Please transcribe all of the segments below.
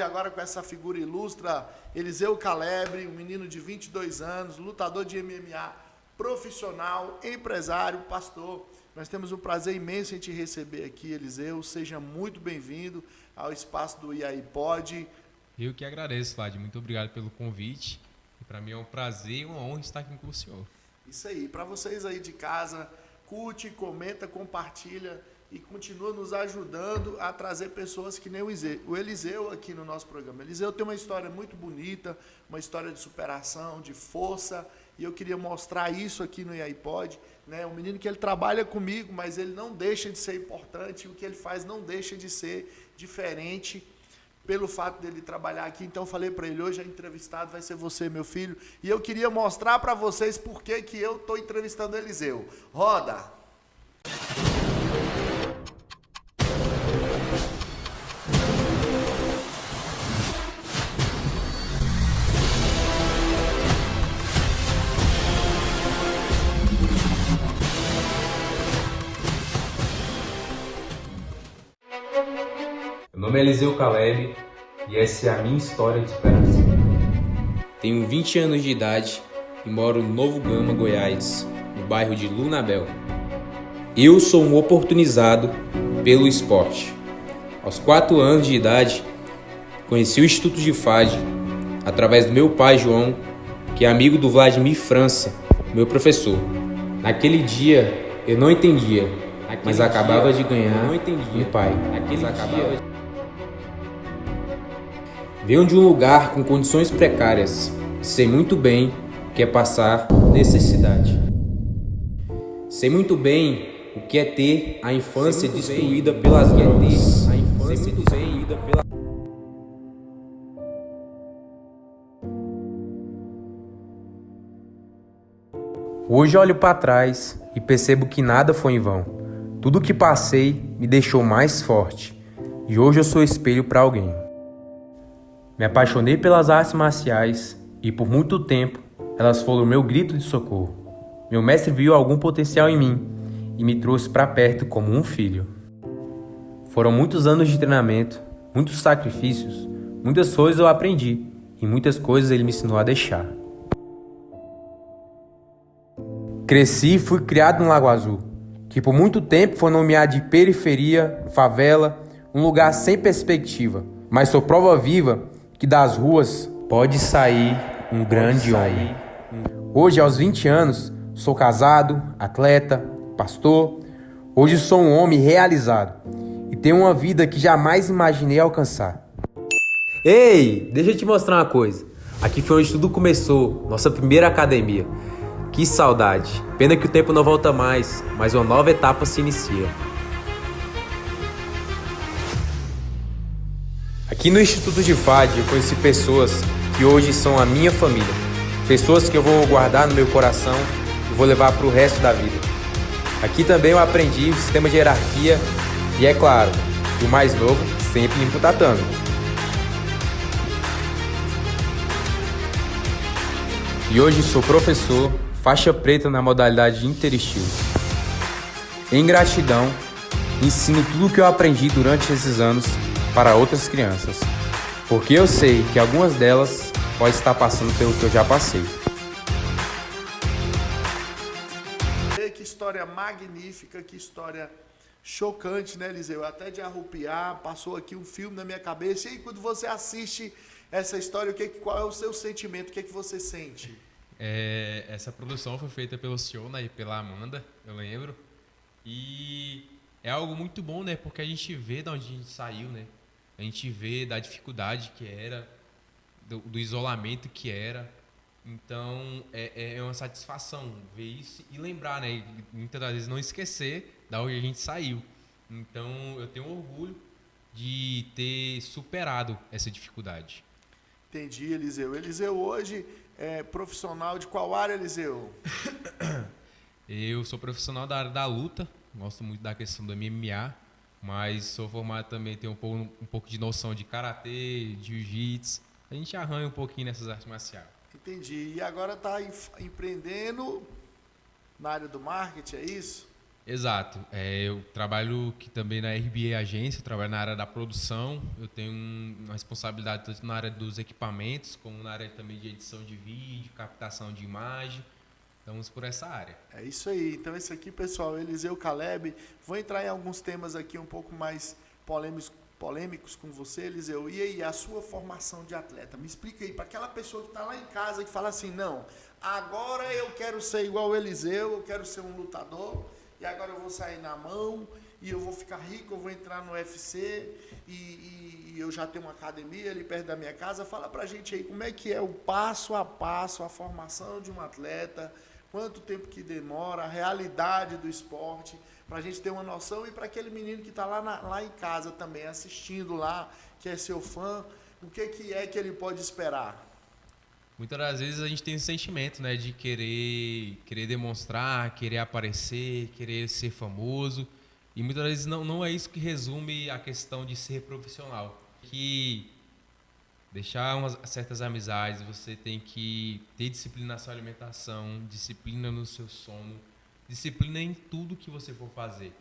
agora com essa figura ilustra, Eliseu Calebre, um menino de 22 anos, lutador de MMA, profissional, empresário, pastor. Nós temos um prazer imenso em te receber aqui, Eliseu. Seja muito bem-vindo ao espaço do E aí Pode. Eu que agradeço, Vlad. Muito obrigado pelo convite. Para mim é um prazer e uma honra estar aqui com o senhor. Isso aí. Para vocês aí de casa, curte, comenta, compartilha e continua nos ajudando a trazer pessoas que nem o Eliseu aqui no nosso programa. Eliseu tem uma história muito bonita, uma história de superação, de força, e eu queria mostrar isso aqui no E aí Pode, né? Um menino que ele trabalha comigo, mas ele não deixa de ser importante, o que ele faz não deixa de ser diferente pelo fato dele trabalhar aqui. Então eu falei para ele, hoje a entrevistado vai ser você, meu filho, e eu queria mostrar para vocês por que eu estou entrevistando o Eliseu. Roda! Meu nome é Eliseu Calebre e essa é a minha história de superação. Tenho 20 anos de idade e moro no Novo Gama, Goiás, no bairro de Lunabel. Eu sou um oportunizado pelo esporte. Aos 4 anos de idade, conheci o Instituto de FAD através do meu pai João, que é amigo do Vladimir França, meu professor. Naquele dia eu não entendia, mas acabava de ganhar um pai. Venho de um lugar com condições precárias. Sei muito bem o que é passar necessidade. Sei muito bem o que é ter a infância destruída pelas drogas. Hoje olho para trás e percebo que nada foi em vão. Tudo que passei me deixou mais forte. E hoje eu sou espelho para alguém. Me apaixonei pelas artes marciais e por muito tempo elas foram meu grito de socorro. Meu mestre viu algum potencial em mim e me trouxe para perto como um filho. Foram muitos anos de treinamento, muitos sacrifícios, muitas coisas eu aprendi e muitas coisas ele me ensinou a deixar. Cresci e fui criado no Lago Azul, que por muito tempo foi nomeado de periferia, favela, um lugar sem perspectiva, mas sou prova viva que das ruas pode sair um grande homem. Hoje, aos 20 anos, sou casado, atleta, pastor. Hoje sou um homem realizado e tenho uma vida que jamais imaginei alcançar. Ei, deixa eu te mostrar uma coisa. Aqui foi onde tudo começou, nossa primeira academia. Que saudade. Pena que o tempo não volta mais, mas uma nova etapa se inicia. Aqui no Instituto de FAD eu conheci pessoas que hoje são a minha família. Pessoas que eu vou guardar no meu coração e vou levar para o resto da vida. Aqui também eu aprendi o sistema de hierarquia e, é claro, que o mais novo sempre limpa o tatame. E hoje sou professor, faixa preta na modalidade interestilo. Em gratidão, ensino tudo o que eu aprendi durante esses anos para outras crianças, porque eu sei que algumas delas podem estar passando pelo que eu já passei. Que história magnífica, que história chocante, né, Eliseu? Até de arrupiar, passou aqui um filme na minha cabeça. E quando você assiste essa história, qual é o seu sentimento? O que é que você sente? Essa produção foi feita pelo senhor, né, e pela Amanda, eu lembro. E é algo muito bom, né, porque a gente vê de onde a gente saiu, né? A gente vê da dificuldade que era, do isolamento que era. Então, é uma satisfação ver isso e lembrar, né? E muitas das vezes não esquecer da onde a gente saiu. Então, eu tenho orgulho de ter superado essa dificuldade. Entendi, Eliseu. Eliseu hoje é profissional de qual área, Eliseu? Eu sou profissional da área da luta, gosto muito da questão do MMA, mas sou formado também, tenho um pouco de noção de karatê, de jiu-jitsu. A gente arranha um pouquinho nessas artes marciais. Entendi. E agora está empreendendo na área do marketing, é isso? Exato. Eu trabalho aqui também na RBA Agência, eu trabalho na área da produção. Eu tenho uma responsabilidade tanto na área dos equipamentos, como na área também de edição de vídeo, captação de imagem. Estamos por essa área. É isso aí. Então, esse aqui, pessoal, Eliseu Caleb. Vou entrar em alguns temas aqui um pouco mais polêmicos com você, Eliseu. E aí, a sua formação de atleta? Me explica aí, para aquela pessoa que está lá em casa e fala assim, não, agora eu quero ser igual o Eliseu, eu quero ser um lutador, e agora eu vou sair na mão, e eu vou ficar rico, eu vou entrar no UFC, e eu já tenho uma academia ali perto da minha casa. Fala pra gente aí como é que é o passo a passo, a formação de um atleta, quanto tempo que demora, a realidade do esporte, para a gente ter uma noção, e para aquele menino que está lá em casa também, assistindo lá, que é seu fã, o que é que ele pode esperar? Muitas das vezes a gente tem esse sentimento, né, de querer demonstrar, querer aparecer, querer ser famoso. E muitas vezes não é isso que resume a questão de ser profissional. Que deixar certas amizades, você tem que ter disciplina na sua alimentação, disciplina no seu sono, disciplina em tudo que você for fazer.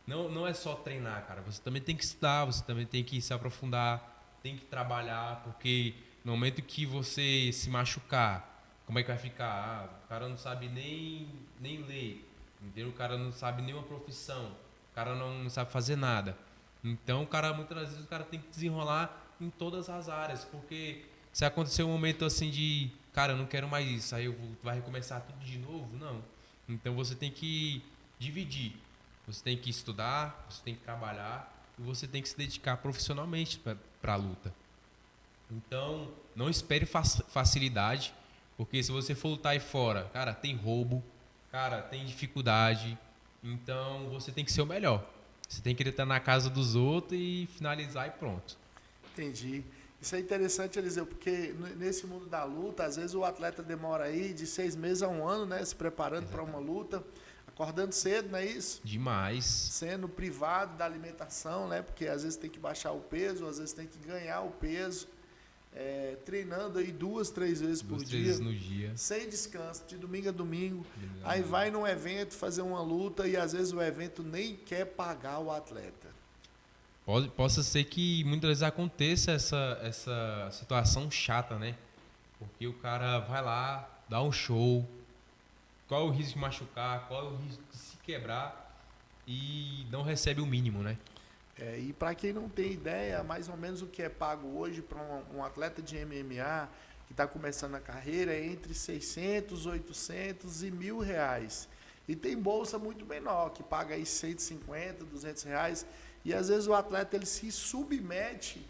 Não é só treinar, cara. Você também tem que estudar, você também tem que se aprofundar, tem que trabalhar, porque no momento que você se machucar, como é que vai ficar? O cara não sabe nem ler, entendeu? O cara não sabe nenhuma profissão, o cara não sabe fazer nada. Então, muitas vezes o cara tem que desenrolar em todas as áreas, porque se acontecer um momento assim de, cara, eu não quero mais isso, aí vai recomeçar tudo de novo, não. Então você tem que dividir, você tem que estudar, você tem que trabalhar e você tem que se dedicar profissionalmente para a luta. Então, não espere facilidade, porque se você for lutar aí fora, cara, tem roubo, cara, tem dificuldade, então você tem que ser o melhor. Você tem que estar na casa dos outros e finalizar e pronto. Entendi. Isso é interessante, Eliseu, porque nesse mundo da luta, às vezes o atleta demora aí de 6 meses a 1 ano, né, se preparando para uma luta, acordando cedo, não é isso? Demais. Sendo privado da alimentação, né, porque às vezes tem que baixar o peso, às vezes tem que ganhar o peso, treinando aí 2, 3 vezes por dia, vezes no dia, sem descanso, de domingo a domingo. Aí vai num evento fazer uma luta e às vezes o evento nem quer pagar o atleta. Possa ser que muitas vezes aconteça essa situação chata, né? Porque o cara vai lá, dá um show, qual é o risco de machucar, qual é o risco de se quebrar e não recebe o mínimo, né? E para quem não tem ideia, mais ou menos o que é pago hoje para um atleta de MMA que está começando a carreira é entre 600, 800 e R$1.000. E tem bolsa muito menor, que paga aí 150, R$200. E às vezes o atleta ele se submete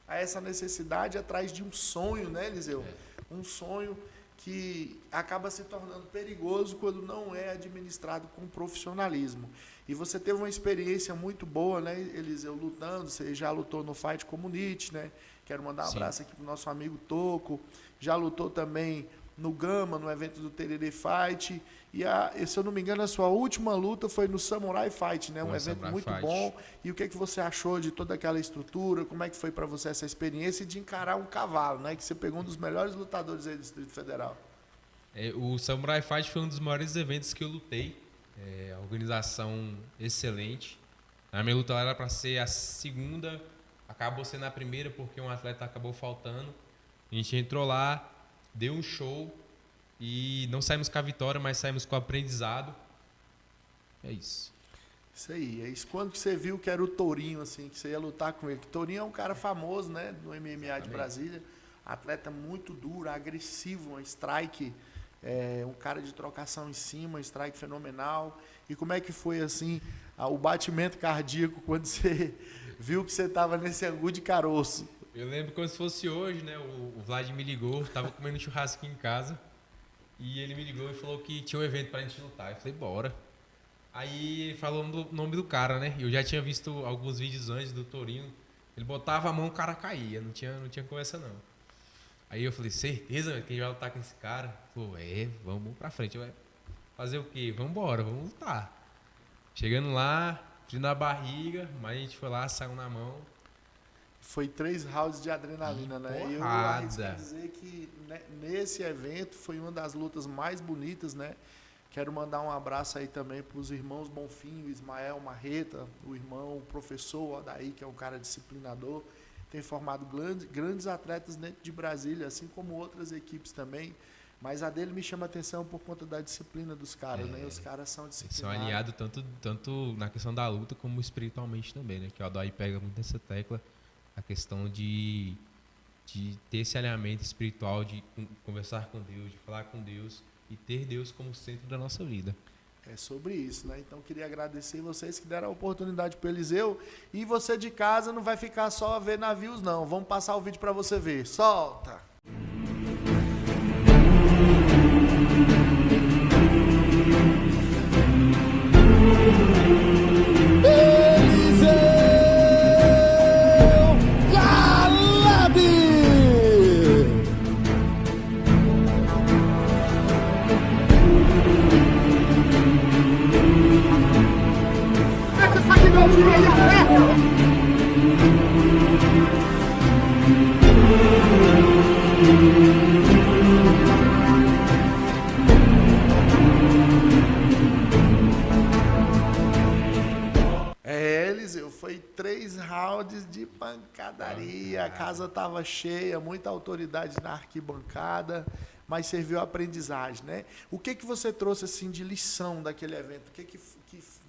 a essa necessidade atrás de um sonho, né, Eliseu? Um sonho que acaba se tornando perigoso quando não é administrado com profissionalismo. E você teve uma experiência muito boa, né, Eliseu, lutando. Você já lutou no Fight Community, né? Quero mandar um abraço aqui pro nosso amigo Toco. Já lutou também no Gama, no evento do Tererê Fight. E se eu não me engano, a sua última luta foi no Samurai Fight, né? Um evento muito bom. E o que você achou de toda aquela estrutura? Como é que foi para você essa experiência de encarar um cavalo, né? Que você pegou um dos melhores lutadores aí do Distrito Federal. O Samurai Fight foi um dos maiores eventos que eu lutei. A organização excelente. A minha luta era para ser a segunda, acabou sendo a primeira porque um atleta acabou faltando. A gente entrou lá, deu um show e não saímos com a vitória, mas saímos com o aprendizado. É isso. Isso aí. É isso. Quando que você viu que era o Tourinho, assim, que você ia lutar com ele? Que Tourinho é um cara famoso, né, no MMA de Brasília. Atleta muito duro, agressivo, um strike, um cara de trocação em cima, um strike fenomenal. E como é que foi, assim, o batimento cardíaco quando você viu que você estava nesse angu de caroço? Eu lembro como se fosse hoje, né? O Vlad me ligou, tava comendo churrasco em casa. E ele me ligou e falou que tinha um evento pra gente lutar. Eu falei, bora. Aí ele falou o nome do cara, né? Eu já tinha visto alguns vídeos antes do Tourinho. Ele botava a mão, o cara caía. Não tinha conversa, não. Aí eu falei, certeza que a gente vai lutar com esse cara? Falou, vamos pra frente. Vai fazer o quê? Vamos embora, vamos lutar. Chegando lá, frio na barriga, mas a gente foi lá, saiu na mão. Foi 3 rounds de adrenalina, né? Eu arrisco dizer que nesse evento foi uma das lutas mais bonitas, né? Quero mandar um abraço aí também para os irmãos Bonfim, o Ismael Marreta, o irmão o professor Odaí, que é um cara disciplinador, tem formado grandes atletas dentro de Brasília, assim como outras equipes também. Mas a dele me chama a atenção por conta da disciplina dos caras, né? Os caras são disciplinados. Eles são alinhados tanto na questão da luta como espiritualmente também, né? Que o Odaí pega muito nessa tecla, a questão de ter esse alinhamento espiritual, de conversar com Deus, de falar com Deus e ter Deus como centro da nossa vida. É sobre isso, né? Então queria agradecer vocês que deram a oportunidade para o Eliseu. E você de casa não vai ficar só a ver navios, não. Vamos passar o vídeo para você ver. Solta! Eliseu, foi 3 rounds de pancadaria, a casa estava cheia, muita autoridade na arquibancada, mas serviu a aprendizagem, né? O que você trouxe assim de lição daquele evento? O que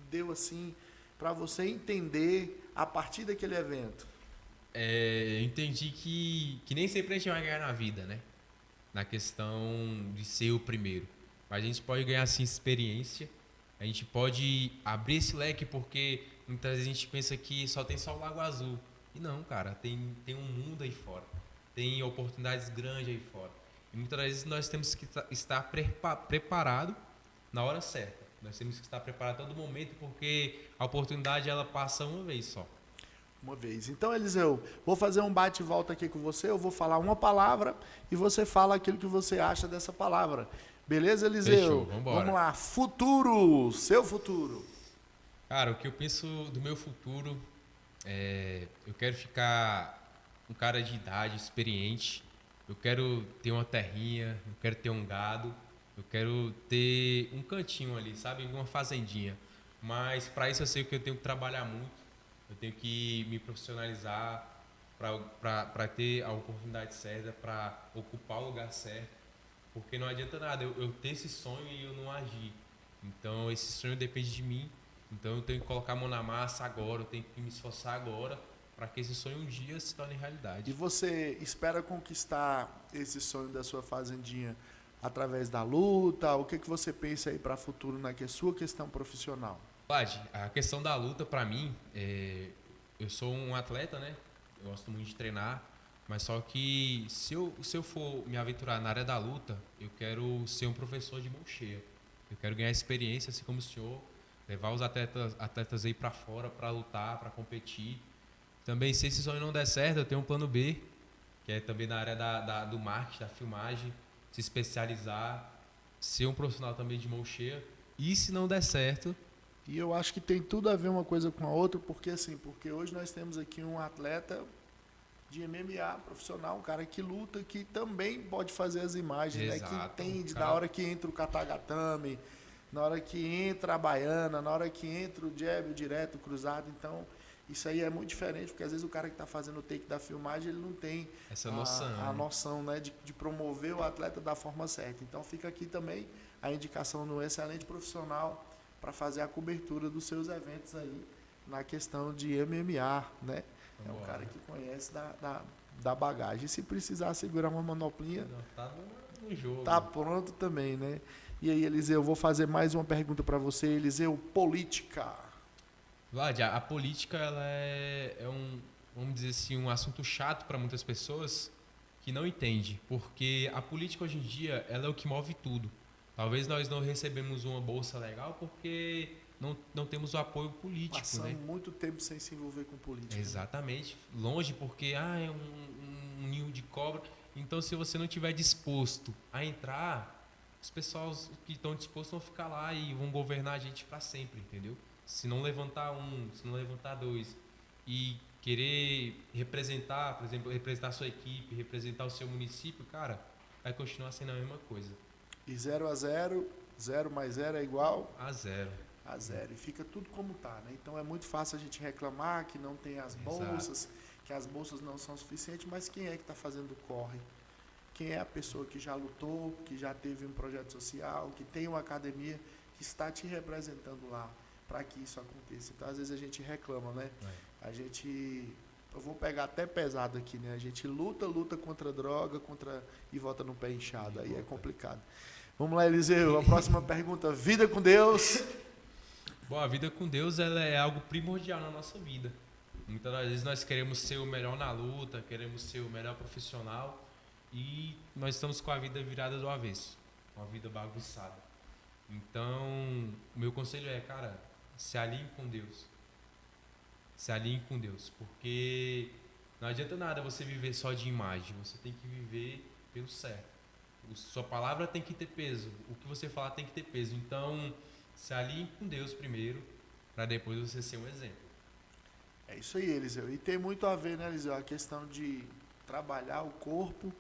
deu assim para você entender a partir daquele evento? Eu entendi que nem sempre a gente vai ganhar na vida, né? Na questão de ser o primeiro. Mas a gente pode ganhar, assim, experiência. A gente pode abrir esse leque porque muitas vezes a gente pensa que só tem só o Lago Azul. E não, cara. Tem um mundo aí fora. Tem oportunidades grandes aí fora. E muitas vezes nós temos que estar preparado na hora certa. Nós temos que estar preparado a todo momento porque a oportunidade ela passa uma vez só. Uma vez. Então, Eliseu, vou fazer um bate e volta aqui com você. Eu vou falar uma palavra e você fala aquilo que você acha dessa palavra. Beleza, Eliseu? Fechou, vambora. Vamos lá. Futuro. Seu futuro. Cara, o que eu penso do meu futuro eu quero ficar um cara de idade, experiente. Eu quero ter uma terrinha, eu quero ter um gado, eu quero ter um cantinho ali, sabe? Uma fazendinha. Mas para isso eu sei que eu tenho que trabalhar muito. Eu tenho que me profissionalizar para ter a oportunidade certa, para ocupar o lugar certo. Porque não adianta nada eu ter esse sonho e eu não agir. Então, esse sonho depende de mim. Então, eu tenho que colocar a mão na massa agora, eu tenho que me esforçar agora para que esse sonho um dia se torne realidade. E você espera conquistar esse sonho da sua fazendinha através da luta? O que você pensa aí para o futuro na sua questão profissional? Vlad, a questão da luta para mim, eu sou um atleta, né? Eu gosto muito de treinar, mas só que se eu for me aventurar na área da luta, eu quero ser um professor de mão cheia. Eu quero ganhar experiência, assim como o senhor, levar os atletas aí para fora para lutar, para competir. Também, se esse sonho não der certo, eu tenho um plano B, que é também na área do marketing, da filmagem, se especializar, ser um profissional também de mão cheia. E se não der certo... E eu acho que tem tudo a ver uma coisa com a outra, porque hoje nós temos aqui um atleta de MMA profissional, um cara que luta, que também pode fazer as imagens, exato, né? Que entende, cara... na hora que entra o katagatame, na hora que entra a baiana, na hora que entra o jab, o direto, o cruzado. Então, isso aí é muito diferente, porque às vezes o cara que está fazendo o take da filmagem, ele não tem essa noção, a noção, né, de promover o atleta da forma certa. Então, fica aqui também a indicação no excelente profissional para fazer a cobertura dos seus eventos aí na questão de MMA, né? É um cara que conhece da bagagem. E se precisar segurar uma manoplinha, tá no jogo. Tá pronto também, né? E aí, Eliseu, eu vou fazer mais uma pergunta para você, Eliseu, política. Vlad, a política ela vamos dizer assim, um assunto chato para muitas pessoas que não entendem, porque a política hoje em dia ela é o que move tudo. Talvez nós não recebemos uma bolsa legal porque não temos o apoio político. Passamos muito tempo sem se envolver com política. Exatamente. Longe porque é um ninho de cobra. Então, se você não estiver disposto a entrar, os pessoal que estão dispostos vão ficar lá e vão governar a gente para sempre, entendeu? Se não levantar se não levantar dois e querer representar, por exemplo, representar a sua equipe, representar o seu município, cara, vai continuar sendo a mesma coisa. E 0-0, 0 mais 0 é igual A zero. a 0. E fica tudo como tá, né? Então é muito fácil a gente reclamar que não tem as bolsas, que as bolsas não são suficientes, mas quem é que está fazendo o corre? Quem é a pessoa que já lutou, que já teve um projeto social, que tem uma academia, que está te representando lá para que isso aconteça? Então, às vezes a gente reclama, né? A gente... Eu vou pegar até pesado aqui, né? A gente luta contra a droga, e volta no pé inchado. Aí é complicado. Vamos lá, Eliseu. A próxima pergunta. Vida com Deus. Bom, a vida com Deus ela é algo primordial na nossa vida. Muitas das vezes nós queremos ser o melhor na luta, queremos ser o melhor profissional e nós estamos com a vida virada do avesso, uma vida bagunçada. Então, o meu conselho é, cara, se alinhe com Deus. Se alinhe com Deus, porque não adianta nada você viver só de imagem, você tem que viver pelo certo. Sua palavra tem que ter peso, o que você falar tem que ter peso. Então, se alinhe com Deus primeiro, para depois você ser um exemplo. É isso aí, Eliseu. E tem muito a ver, né, Eliseu? A questão de trabalhar o corpo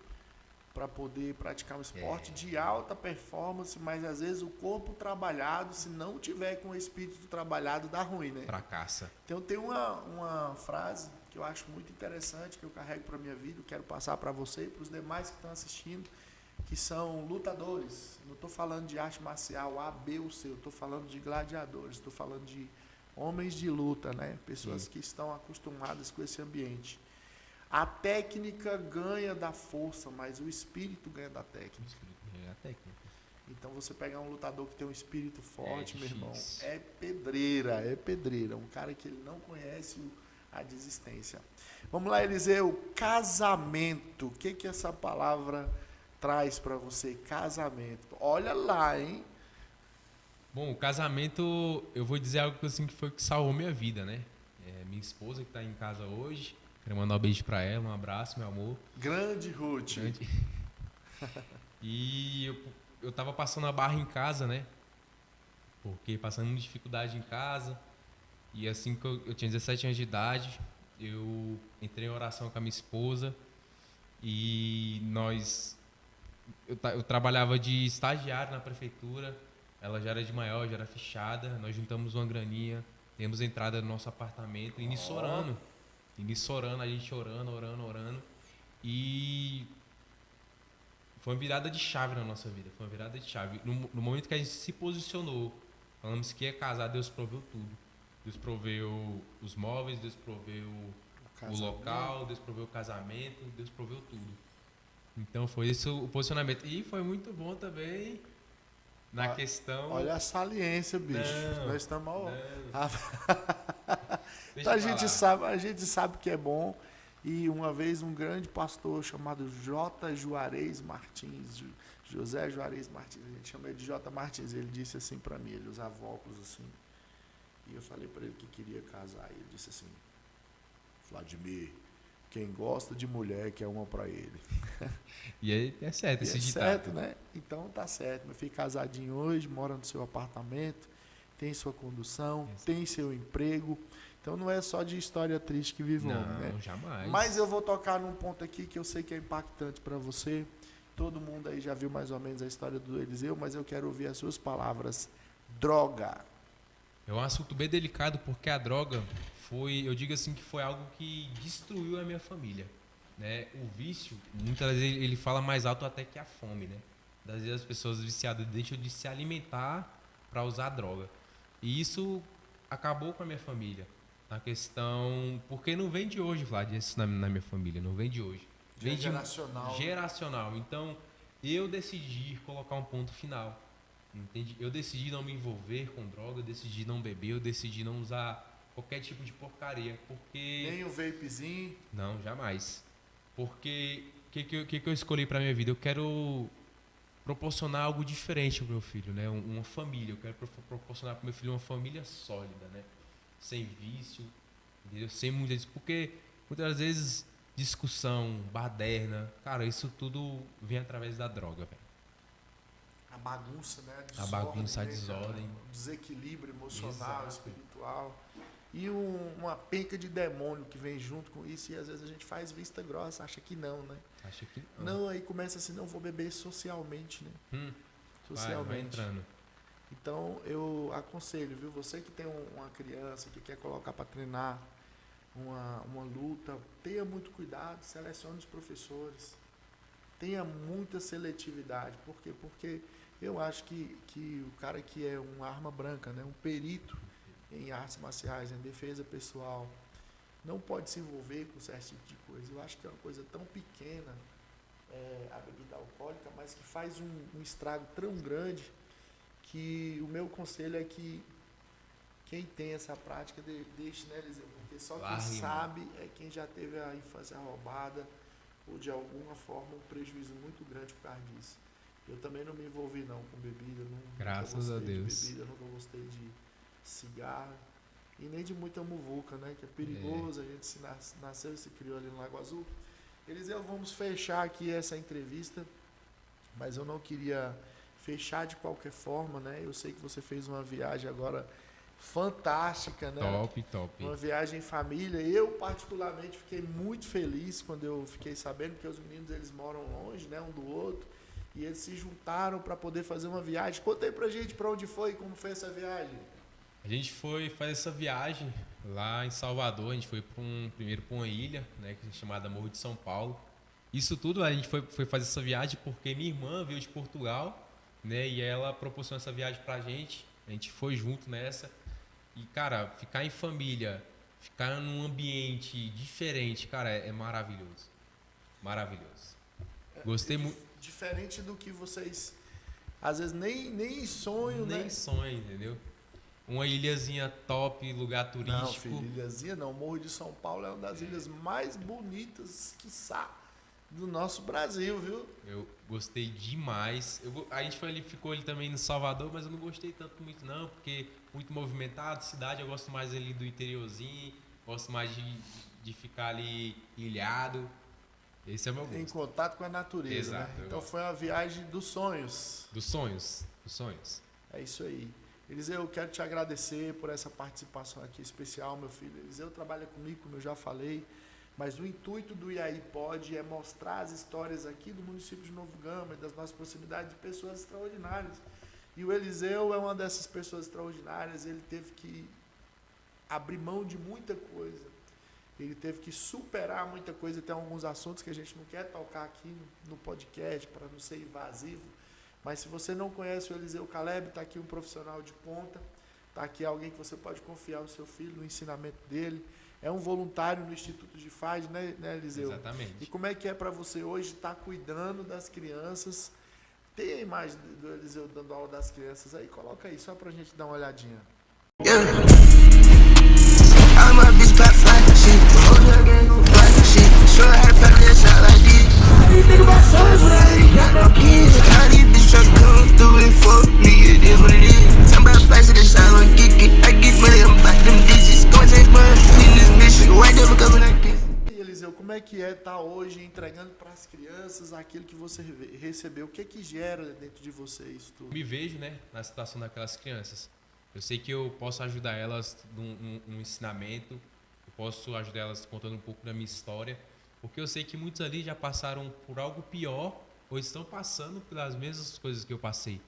para poder praticar um esporte de alta performance, mas às vezes o corpo trabalhado, se não tiver com o espírito trabalhado, dá ruim, né? Fracassa. Então tem uma frase que eu acho muito interessante, que eu carrego para a minha vida, eu quero passar para você e para os demais que estão assistindo, que são lutadores. Não estou falando de arte marcial A, B ou C, eu estou falando de gladiadores, estou falando de homens de luta, né? Pessoas que estão acostumadas com esse ambiente. A técnica ganha da força, mas o espírito ganha da técnica. Então você pegar um lutador que tem um espírito forte, meu irmão, é pedreira. Um cara que ele não conhece a desistência. Vamos lá, Eliseu. Casamento. O que essa palavra traz para você? Casamento. Olha lá, hein? Bom, o casamento, eu vou dizer algo assim que foi que salvou minha vida, né? Minha esposa que está em casa hoje. Quero mandar um beijo pra ela, um abraço, meu amor. Grande Ruth. E eu tava passando a barra em casa, né? Porque passando muita dificuldade em casa. E assim que eu tinha 17 anos de idade, eu entrei em oração com a minha esposa. E eu trabalhava de estagiário na prefeitura. Ela já era de maior, já era fichada. Nós juntamos uma graninha, temos entrada no nosso apartamento. E nisso orando, a gente orando. E foi uma virada de chave na nossa vida. Foi uma virada de chave. No momento que a gente se posicionou, falamos que ia casar, Deus proveu tudo. Deus proveu os móveis, Deus proveu o local, Deus proveu o casamento, Deus proveu tudo. Então foi esse o posicionamento. E foi muito bom também na questão... Olha a saliência, bicho. Nós estamos... Então, a gente sabe que é bom. E uma vez um grande pastor chamado J. Juarez Martins, José Juarez Martins, a gente chama ele de J. Martins, ele disse assim para mim, ele usava óculos assim, e eu falei para ele que queria casar, e ele disse assim: Vladimir, quem gosta de mulher quer uma para ele. E aí é certo esse ditado. Certo, né? Então tá certo, meu filho casadinho hoje, mora no seu apartamento, tem sua condução, tem seu emprego. Então não é só de história triste que vive o homem, né? Não, jamais. Mas eu vou tocar num ponto aqui que eu sei que é impactante para você. Todo mundo aí já viu mais ou menos a história do Eliseu, mas eu quero ouvir as suas palavras. Droga. É um assunto bem delicado porque a droga eu digo assim, que foi algo que destruiu a minha família, né? O vício, muitas vezes ele fala mais alto até que a fome, né? Às vezes as pessoas viciadas deixam de se alimentar para usar droga. E isso acabou com a minha família. Na questão... Porque não vem de hoje, Vlad, isso na minha família. Não vem de hoje. Vem geracional. Geracional. Então, eu decidi colocar um ponto final. Entende? Eu decidi não me envolver com droga, eu decidi não beber, eu decidi não usar qualquer tipo de porcaria. Porque... Nem um vapezinho? Não, jamais. Porque o que eu escolhi para minha vida? Eu quero proporcionar algo diferente para o meu filho, né? Uma família. Eu quero proporcionar para o meu filho uma família sólida, né? Sem vício, entendeu? Sem muitas... Porque muitas vezes discussão, baderna, cara, isso tudo vem através da droga, velho. A bagunça, né? A bagunça, a desordem. O desequilíbrio emocional, Exato. espiritual. E uma penca de demônio que vem junto com isso. E às vezes a gente faz vista grossa, acha que não, né? Acha que não. Aí começa assim, não vou beber socialmente, né? Socialmente. Vai entrando. Então, eu aconselho, viu? Você que tem uma criança que quer colocar para treinar uma luta, tenha muito cuidado, selecione os professores, tenha muita seletividade. Por quê? Porque eu acho que o cara que é uma arma branca, né? Um perito em artes marciais, em defesa pessoal, não pode se envolver com certo tipo de coisa. Eu acho que é uma coisa tão pequena, a bebida alcoólica, mas que faz um estrago tão grande, que o meu conselho é que quem tem essa prática deixe, né, Eliseu? Porque só quem sabe é quem já teve a infância roubada ou de alguma forma um prejuízo muito grande por causa disso. Eu também não me envolvi não com bebida, Graças a Deus. de bebida, nunca gostei de cigarro e nem de muita muvuca, né? Que é perigoso, a gente se nasceu e se criou ali no Lago Azul. Eliseu, vamos fechar aqui essa entrevista, mas eu não queria fechar de qualquer forma, né? Eu sei que você fez uma viagem agora fantástica, né? Top. Uma viagem em família. Eu, particularmente, fiquei muito feliz quando eu fiquei sabendo que os meninos, eles moram longe, né? Um do outro. E eles se juntaram para poder fazer uma viagem. Conta aí pra gente para onde foi e como foi essa viagem. A gente foi fazer essa viagem lá em Salvador. A gente foi primeiro para uma ilha, né? Que é chamada Morro de São Paulo. Isso tudo a gente foi fazer essa viagem porque minha irmã veio de Portugal, né? E ela proporcionou essa viagem pra gente. A gente foi junto nessa. E, cara, ficar em família, ficar num ambiente diferente, cara, é maravilhoso. Maravilhoso. Gostei muito. Diferente do que vocês, às vezes, nem sonham, né? Nem sonho, entendeu? Uma ilhazinha top, lugar turístico. Não, filho, ilhazinha não. O Morro de São Paulo é uma das ilhas mais bonitas, quiçá, do nosso Brasil, viu? Eu gostei demais. A gente ficou ali também no Salvador, mas eu não gostei tanto muito não, porque muito movimentado, cidade, eu gosto mais ali do interiorzinho, gosto mais de ficar ali ilhado. Esse é o meu gosto. Em contato com a natureza, exato, né? Então foi uma viagem dos sonhos. Dos sonhos. É isso aí. Eliseu, eu quero te agradecer por essa participação aqui especial, meu filho. Eliseu trabalha comigo, como eu já falei, mas o intuito do IAI Pod é mostrar as histórias aqui do município de Novo Gama e das nossas proximidades de pessoas extraordinárias. E o Eliseu é uma dessas pessoas extraordinárias. Ele teve que abrir mão de muita coisa. Ele teve que superar muita coisa. Tem alguns assuntos que a gente não quer tocar aqui no podcast para não ser invasivo. Mas se você não conhece o Eliseu Caleb, está aqui um profissional de ponta. Está aqui alguém que você pode confiar no seu filho, no ensinamento dele. É um voluntário no Instituto de FAD, né, Eliseu? Exatamente. E como é que é para você hoje estar cuidando das crianças? Tem a imagem do Eliseu dando aula das crianças aí? Coloca aí, só para a gente dar uma olhadinha. E Eliseu, como é que é estar hoje entregando para as crianças aquilo que você recebeu? O que é que gera dentro de você isso tudo? Me vejo, né, na situação daquelas crianças. Eu sei que eu posso ajudar elas num ensinamento, eu posso ajudar elas contando um pouco da minha história, porque eu sei que muitos ali já passaram por algo pior ou estão passando pelas mesmas coisas que eu passei.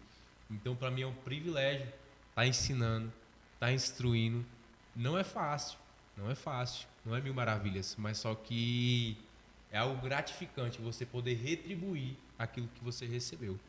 Então, para mim é um privilégio estar ensinando, estar instruindo. Não é fácil, não é mil maravilhas, mas só que é algo gratificante você poder retribuir aquilo que você recebeu.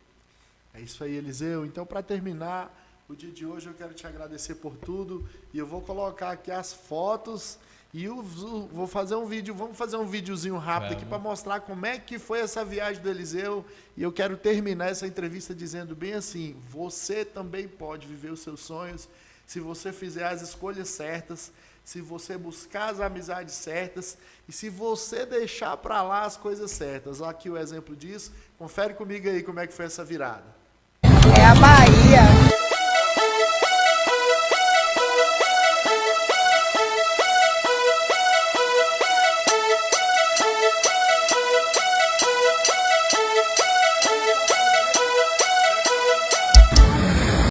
É isso aí, Eliseu. Então, para terminar o dia de hoje, eu quero te agradecer por tudo e eu vou colocar aqui as fotos e vou fazer um vídeo, vamos fazer um videozinho rápido aqui para mostrar como é que foi essa viagem do Eliseu. E eu quero terminar essa entrevista dizendo bem assim: você também pode viver os seus sonhos se você fizer as escolhas certas, se você buscar as amizades certas e se você deixar para lá as coisas certas. Olha aqui o exemplo disso. Confere comigo aí como é que foi essa virada. É a Bahia.